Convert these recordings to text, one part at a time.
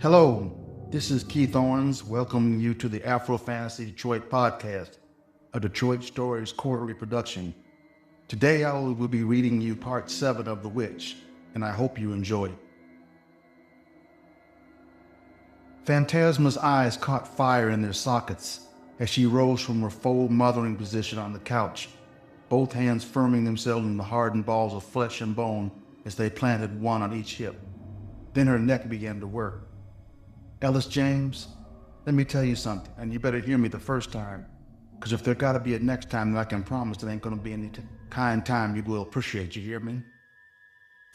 Hello, this is Keith Owens welcoming you to the Afro Fantasy Detroit podcast, a Detroit Stories quarterly production. Today I will be reading you part 7 of The Witch, and I hope you enjoy it. Phantasma's eyes caught fire in their sockets as she rose from her full mothering position on the couch, both hands firming themselves in the hardened balls of flesh and bone as they planted one on each hip. Then her neck began to work. Ellis James, let me tell you something, and you better hear me the first time, because if there gotta be a next time, then I can promise it ain't gonna be any kind time you will appreciate, you hear me?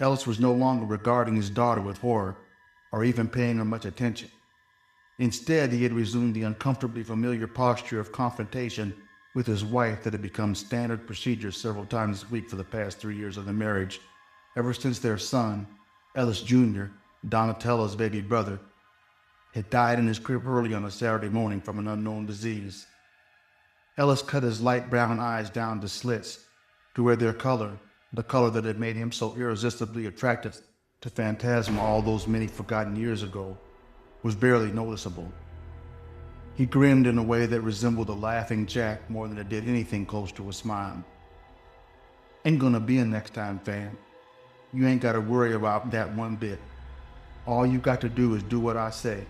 Ellis was no longer regarding his daughter with horror, or even paying her much attention. Instead, he had resumed the uncomfortably familiar posture of confrontation with his wife that had become standard procedure several times a week for the past 3 years of their marriage, ever since their son, Ellis Jr., Donatella's baby brother, had died in his crib early on a Saturday morning from an unknown disease. Ellis cut his light brown eyes down to slits, to where their color, the color that had made him so irresistibly attractive to Phantasma all those many forgotten years ago, was barely noticeable. He grinned in a way that resembled a laughing Jack more than it did anything close to a smile. Ain't gonna be a next time, fam. You ain't gotta worry about that one bit. All you got to do is do what I say,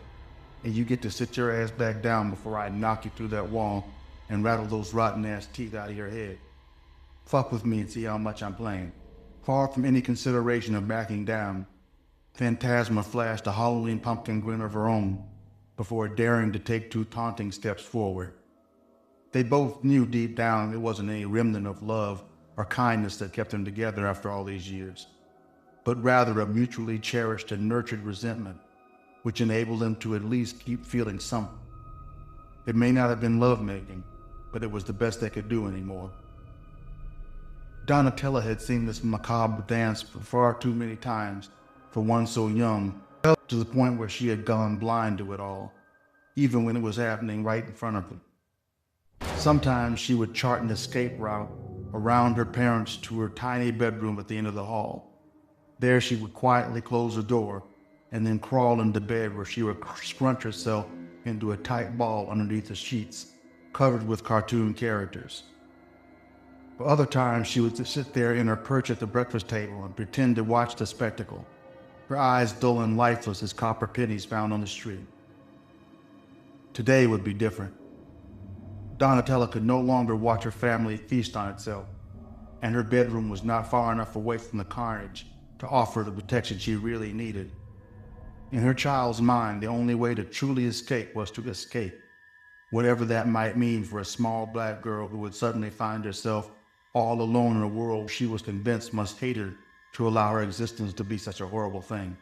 and you get to sit your ass back down before I knock you through that wall and rattle those rotten-ass teeth out of your head. Fuck with me and see how much I'm playing. Far from any consideration of backing down, Phantasma flashed a Halloween pumpkin grin of her own before daring to take 2 taunting steps forward. They both knew deep down it wasn't any remnant of love or kindness that kept them together after all these years, but rather a mutually cherished and nurtured resentment, which enabled them to at least keep feeling something. It may not have been lovemaking, but it was the best they could do anymore. Donatella had seen this macabre dance far too many times for one so young, to the point where she had gone blind to it all, even when it was happening right in front of her. Sometimes she would chart an escape route around her parents to her tiny bedroom at the end of the hall. There she would quietly close the door and then crawl into bed, where she would scrunch herself into a tight ball underneath the sheets, covered with cartoon characters. For other times, she would sit there in her perch at the breakfast table and pretend to watch the spectacle, her eyes dull and lifeless as copper pennies found on the street. Today would be different. Donatella could no longer watch her family feast on itself, and her bedroom was not far enough away from the carnage to offer the protection she really needed. In her child's mind, the only way to truly escape was to escape, whatever that might mean for a small black girl who would suddenly find herself all alone in a world she was convinced must hate her to allow her existence to be such a horrible thing.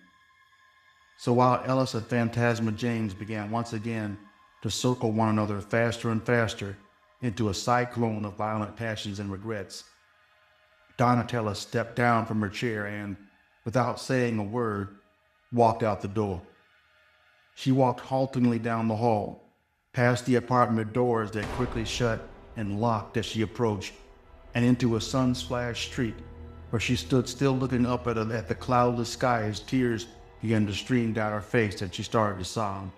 So while Ellis and Phantasma James began once again to circle one another faster and faster into a cyclone of violent passions and regrets, Donatella stepped down from her chair and, without saying a word, walked out the door. She walked haltingly down the hall, past the apartment doors that quickly shut and locked as she approached, and into a sun-splashed street where she stood still looking up at the cloudless sky as tears began to stream down her face and she started to sob.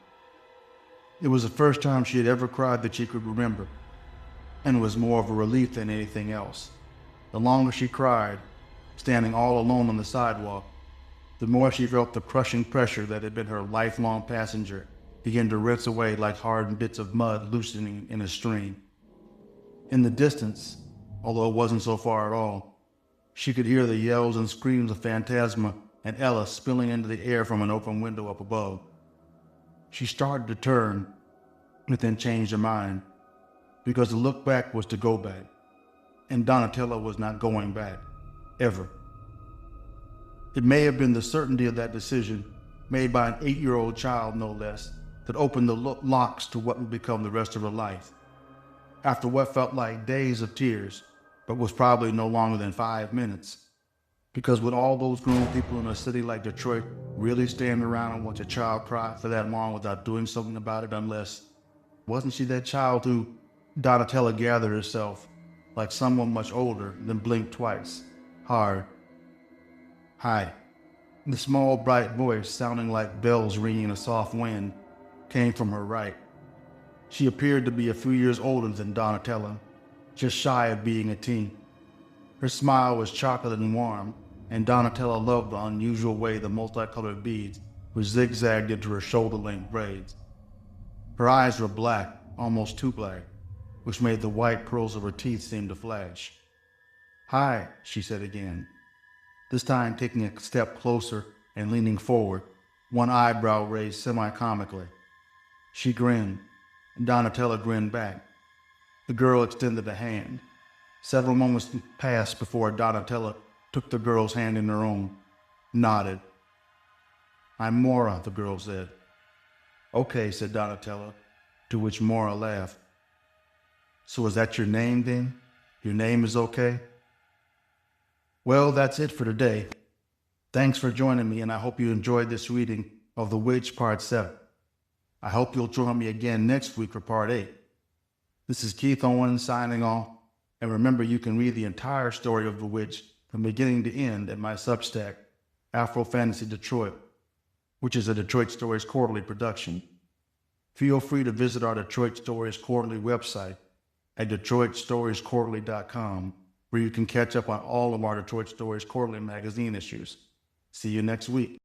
It was the first time she had ever cried that she could remember, and it was more of a relief than anything else. The longer she cried, standing all alone on the sidewalk, the more she felt the crushing pressure that had been her lifelong passenger begin to rinse away like hardened bits of mud loosening in a stream. In the distance, although it wasn't so far at all, she could hear the yells and screams of Phantasma and Ella spilling into the air from an open window up above. She started to turn, but then changed her mind, because to look back was to go back, and Donatella was not going back, ever. It may have been the certainty of that decision, made by an 8-year-old child no less, that opened the locks to what would become the rest of her life. After what felt like days of tears, but was probably no longer than 5 minutes. Because would all those grown people in a city like Detroit really stand around and watch a child cry for that long without doing something about it unless... Wasn't she that child who, Donatella gathered herself, like someone much older, then blinked twice, hard. Hi. The small, bright voice, sounding like bells ringing in a soft wind, came from her right. She appeared to be a few years older than Donatella, just shy of being a teen. Her smile was chocolate and warm, and Donatella loved the unusual way the multicolored beads were zigzagged into her shoulder-length braids. Her eyes were black, almost too black, which made the white pearls of her teeth seem to flash. "Hi," she said again, this time taking a step closer and leaning forward, one eyebrow raised semi-comically. She grinned, and Donatella grinned back. The girl extended a hand. Several moments passed before Donatella took the girl's hand in her own, nodded. "I'm Mora," the girl said. "Okay," said Donatella, to which Mora laughed. "So is that your name then? Your name is okay?" Well, that's it for today. Thanks for joining me, and I hope you enjoyed this reading of The Witch Part 7. I hope you'll join me again next week for Part 8. This is Keith Owen signing off, and remember you can read the entire story of The Witch from beginning to end at my Substack, Afro Fantasy Detroit, which is a Detroit Stories Quarterly production. Feel free to visit our Detroit Stories Quarterly website at DetroitStoriesQuarterly.com, where you can catch up on all of our Detroit Stories Quarterly magazine issues. See you next week.